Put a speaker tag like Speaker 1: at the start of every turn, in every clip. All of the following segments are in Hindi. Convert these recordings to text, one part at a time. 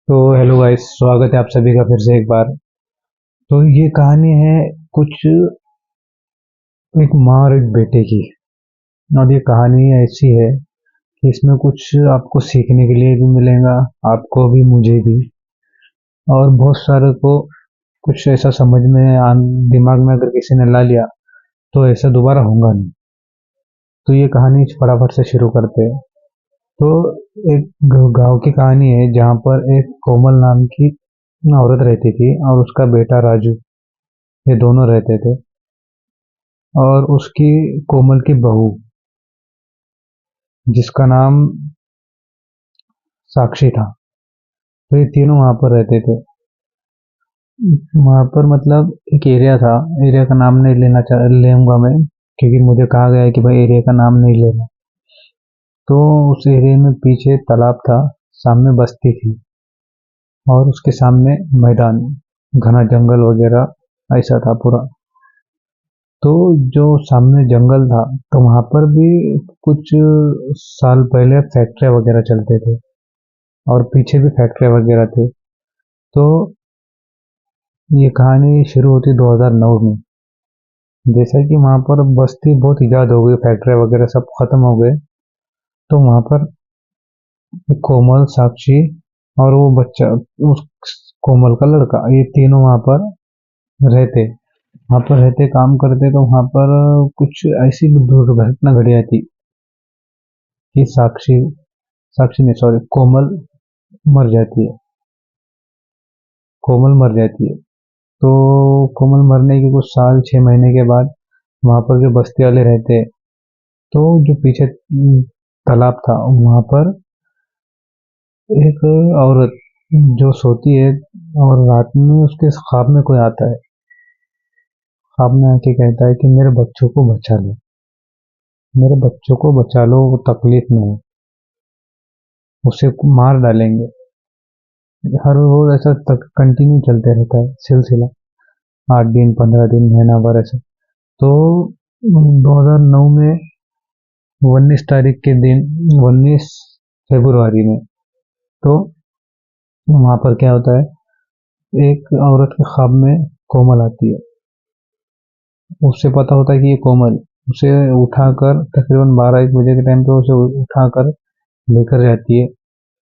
Speaker 1: तो हेलो गाइस, स्वागत है आप सभी का फिर से एक बार। तो ये कहानी है कुछ एक माँ और एक बेटे की। और ये कहानी ऐसी है कि इसमें कुछ आपको सीखने के लिए भी मिलेगा, आपको भी मुझे भी। और बहुत सारे को कुछ ऐसा समझ में दिमाग में अगर किसी ने ला लिया तो ऐसा दोबारा होगा नहीं। तो ये कहानी फटाफट से शुरू करते हैं। तो एक गांव की कहानी है जहाँ पर एक कोमल नाम की औरत रहती थी और उसका बेटा राजू। ये दोनों रहते थे। और उसकी कोमल की बहू जिसका नाम साक्षी था। तो ये तीनों वहां पर रहते थे। वहां पर मतलब एक एरिया था। एरिया का नाम नहीं लेऊंगा मैं, क्योंकि मुझे कहा गया है कि भाई एरिया का नाम नहीं लेना। तो उस एरिया में पीछे तालाब था, सामने बस्ती थी और उसके सामने मैदान, घना जंगल वगैरह ऐसा था पूरा। तो जो सामने जंगल था, तो वहां पर भी कुछ साल पहले फैक्ट्रियां वगैरह चलते थे और पीछे भी फैक्ट्रियां वगैरह थे। तो ये कहानी शुरू होती 2009 में। जैसा कि वहां पर बस्ती बहुत ईजाद हो गई, फैक्ट्री वगैरह सब खत्म हो गए। तो वहां पर एक कोमल, साक्षी और वो बच्चा, उस कोमल का लड़का, ये तीनों वहां पर रहते। वहां पर रहते, काम करते। तो वहां पर कुछ ऐसी दुर्घटना घट जाती कि साक्षी साक्षी नहीं, सॉरी, कोमल मर जाती है। कोमल मर जाती है। तो कोमल मरने के कुछ साल 6 महीने के बाद वहां पर जो बस्ती वाले रहते, तो जो पीछे तालाब था वहां पर एक औरत जो सोती है और रात में उसके ख्वाब में कोई आता है। ख्वाब में आके कहता है कि मेरे बच्चों को बचा लो, मेरे बच्चों को बचा लो, वो तकलीफ में है, उसे मार डालेंगे। हर रोज ऐसा तक कंटिन्यू चलते रहता है सिलसिला, 8 दिन, 15 दिन, महीना भर ऐसा। तो 2009 में 19 तारीख के दिन, 19 फरवरी में, तो वहां पर क्या होता है, एक औरत के ख्वाब में कोमल आती है। उससे पता होता है कि ये कोमल, उसे उठाकर तकरीबन 12-1 बजे के टाइम पे उसे उठाकर लेकर जाती है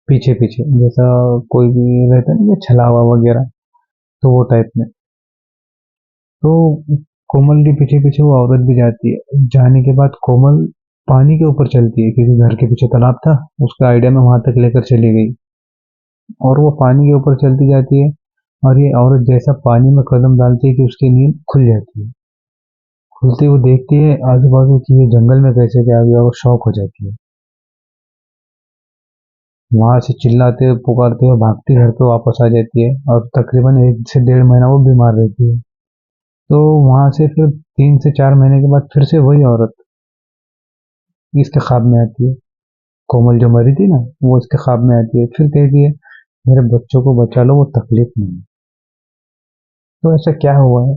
Speaker 1: पीछे पीछे, जैसा कोई भी रहता है ना छलावा वगैरह, तो वो टाइप में। तो कोमल के पीछे पीछे वो औरत भी जाती है। जाने के बाद कोमल पानी के ऊपर चलती है, क्योंकि घर के पीछे तालाब था, उसका आइडिया में वहां तक लेकर चली गई। और वो पानी के ऊपर चलती जाती है। और ये औरत जैसा पानी में कदम डालती है कि उसकी नींद खुल जाती है। खुलते वो देखती है आजू बाजू की ये जंगल में कैसे क्या आ गया, और शौक हो जाती है। वहां से चिल्लाते हुए पुकारते हुए भागती घर पे वापस आ जाती है। और तकरीबन 1 से 1.5 महीना वो बीमार रहती है। तो वहां से फिर 3 से 4 महीने के बाद फिर से वही औरत इसके ख्वाब में आती है। कोमल जो मरी थी ना, वो इसके ख्वाब में आती है, फिर कहती है मेरे बच्चों को बचा लो, वो तकलीफ में है। तो ऐसा क्या हुआ है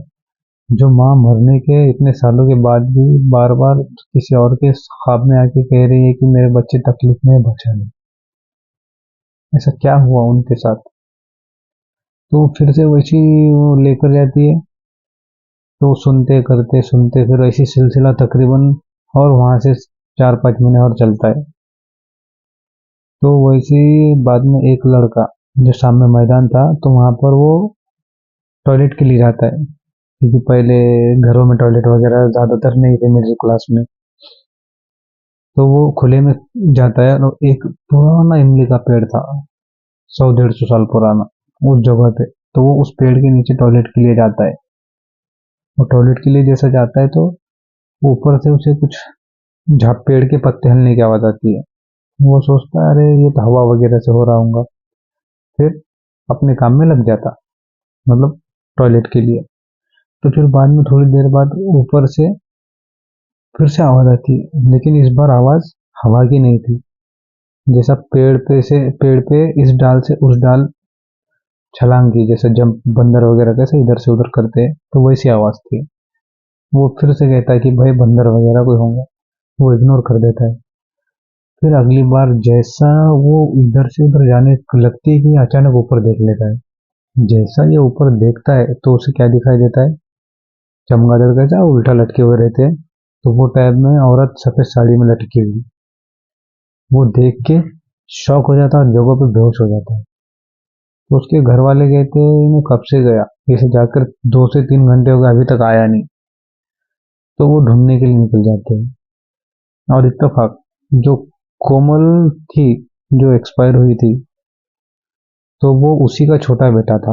Speaker 1: जो माँ मरने के इतने सालों के बाद भी बार बार किसी और के ख्वाब में आके कह रही है कि मेरे बच्चे तकलीफ में है, बचा लो। ऐसा क्या हुआ उनके साथ? तो फिर से वैसी वो लेकर जाती है। तो सुनते करते सुनते फिर ऐसी सिलसिला तकरीबन, और वहां से 4-5 महीने और चलता है। तो वैसे बाद में एक लड़का जो सामने मैदान था, तो वहां पर वो टॉयलेट के लिए जाता है, क्योंकि पहले घरों में टॉयलेट वगैरह ज्यादातर नहीं थे मिडिल क्लास में। तो वो खुले में जाता है और एक पुराना इमली का पेड़ था, 100-150 साल पुराना, उस जगह पे। तो वो उस पेड़ के नीचे टॉयलेट के लिए जाता है। और टॉयलेट के लिए जैसा जाता है, तो ऊपर से उसे कुछ झाप पेड़ के पत्ते हिलने की आवाज आती है। वो सोचता है अरे ये तो हवा वगैरह से हो रहा होगा। फिर अपने काम में लग जाता, मतलब टॉयलेट के लिए। तो फिर बाद में थोड़ी देर बाद ऊपर से फिर से आवाज आती है, लेकिन इस बार आवाज हवा की नहीं थी। जैसा पेड़ पे इस डाल से उस डाल छलांग की, जैसे जंप बंदर वगैरह कैसे इधर से उधर करते हैं, तो वैसी आवाज थी। वो फिर से कहता है कि भाई बंदर वगैरह कोई होंगे। वो इग्नोर कर देता है। फिर अगली बार जैसा वो इधर से उधर जाने लगती है कि अचानक ऊपर देख लेता है। जैसा ये ऊपर देखता है तो उसे क्या दिखाई देता है, चमगादड़ कैसा उल्टा लटके हुए रहते हैं, तो वो टाइप में औरत सफेद साड़ी में लटकी हुई। वो देख के शॉक हो जाता है और जगह पे बेहोश हो जाता है। तो उसके घर वाले कहते हैं मैं कब से गया, इसे जाकर 2 से 3 घंटे हो गए अभी तक आया नहीं। तो वो ढूंढने के लिए निकल जाते हैं। और इत्तेफाक जो कोमल थी, जो एक्सपायर हुई थी, तो वो उसी का छोटा बेटा था।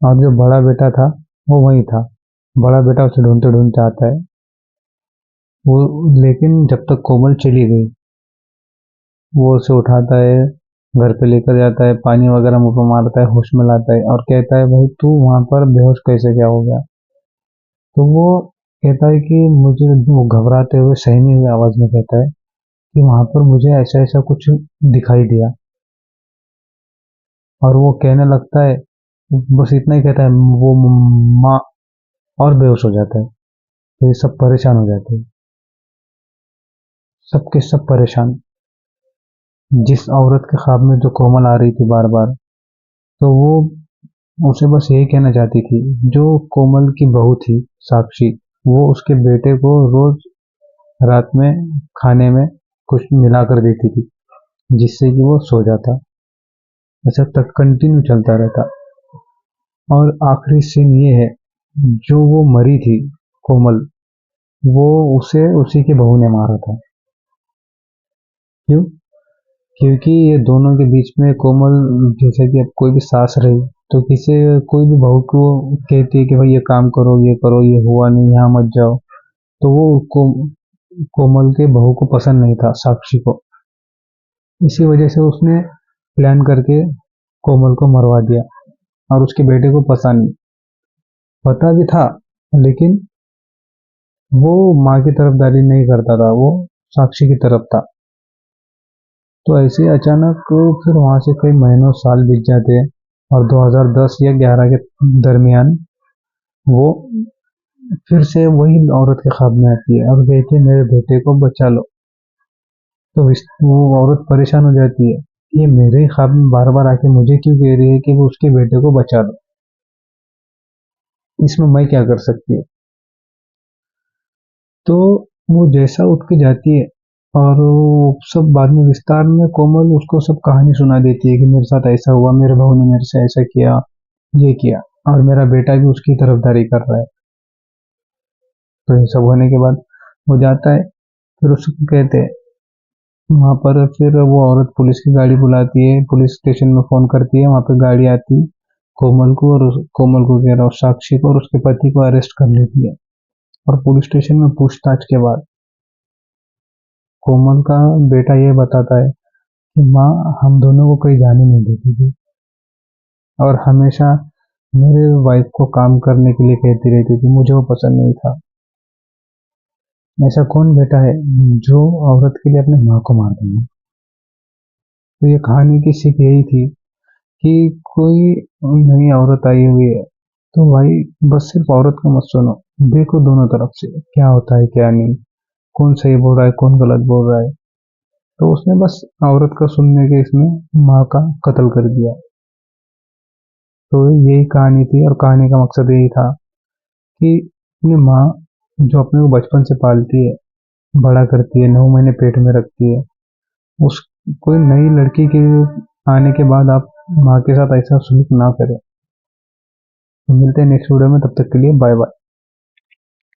Speaker 1: और जो बड़ा बेटा था वो वही था। बड़ा बेटा उसे ढूंढते ढूंढते आता है वो, लेकिन जब तक कोमल चली गई, वो उसे उठाता है, घर पे लेकर जाता है, पानी वगैरह मुंह पे मारता है, होश में लाता है और कहता है भाई तू वहां पर बेहोश कैसे क्या हो गया। तो वो कहता है कि मुझे, वो घबराते हुए सहमी हुई आवाज में कहता है कि वहां पर मुझे ऐसा ऐसा कुछ दिखाई दिया। और वो कहने लगता है, बस इतना ही कहता है वो माँ, और बेहोश हो जाता है। तो ये सब परेशान हो जाते हैं, सबके सब परेशान। जिस औरत के ख्वाब में जो कोमल आ रही थी बार बार, तो वो उसे बस यही कहना चाहती थी। जो कोमल की बहू थी, साक्षी, वो उसके बेटे को रोज रात में खाने में कुछ मिला कर देती थी, जिससे कि वो सो जाता। ऐसा तक कंटिन्यू चलता रहता। और आखिरी सीन ये है, जो वो मरी थी कोमल, वो उसे उसी की बहू ने मारा था। क्यों? क्योंकि ये दोनों के बीच में कोमल, जैसे कि अब कोई भी सास रही, तो किसे, कोई भी बहू को कहती है कि भाई ये काम करो, ये हुआ नहीं, यहाँ मत जाओ। तो वो कोमल के बहू को पसंद नहीं था, साक्षी को। इसी वजह से उसने प्लान करके कोमल को मरवा दिया। और उसके बेटे को पता भी था, लेकिन वो माँ की तरफदारी नहीं करता था, वो साक्षी की तरफ था। तो ऐसे ही अचानक फिर वहां से कई महीनों साल बीत जाते हैं। और 2010 या 11 के दरमियान वो फिर से वही औरत के ख्वाब में आती है और कहती है मेरे बेटे को बचा लो। तो वो औरत परेशान हो जाती है, ये मेरे ही ख्वाब में बार बार आके मुझे क्यों कह रही है कि वो उसके बेटे को बचा लो, इसमें मैं क्या कर सकती हूँ। तो वो जैसा उठ के जाती है, और वो सब बाद में विस्तार में कोमल उसको सब कहानी सुना देती है कि मेरे साथ ऐसा हुआ, मेरे बहू ने मेरे से ऐसा किया, ये किया, और मेरा बेटा भी उसकी तरफदारी कर रहा है। तो ये सब होने के बाद वो जाता है, फिर उसको कहते हैं वहां पर, फिर वो औरत पुलिस की गाड़ी बुलाती है, पुलिस स्टेशन में फोन करती है, वहां पे गाड़ी आती, कोमल को और कोमल को कह रहा हूँ, साक्षी को और उसके पति को अरेस्ट कर लेती है। और पुलिस स्टेशन में पूछताछ के बाद कोमल का बेटा ये बताता है कि माँ हम दोनों को कहीं जाने नहीं देती थी, और हमेशा मेरे वाइफ को काम करने के लिए कहती रहती थी, मुझे वो पसंद नहीं था। ऐसा कौन बेटा है जो औरत के लिए अपने माँ को मार देगा। तो ये कहानी की सीख यही थी कि कोई नई औरत आई हुई है, तो भाई बस सिर्फ औरत को मत सुनो, देखो दोनों तरफ से क्या होता है क्या नहीं, कौन सही बोल रहा है कौन गलत बोल रहा है। तो उसने बस औरत का सुनने के इसमें माँ का कत्ल कर दिया। तो यही कहानी थी, और कहानी का मकसद यही था कि अपनी माँ जो अपने को बचपन से पालती है, बड़ा करती है, 9 महीने पेट में रखती है, उस कोई नई लड़की के आने के बाद आप माँ के साथ ऐसा सलूक ना करें। तो मिलते हैं नेक्स्ट वीडियो में, तब तक के लिए बाय बाय।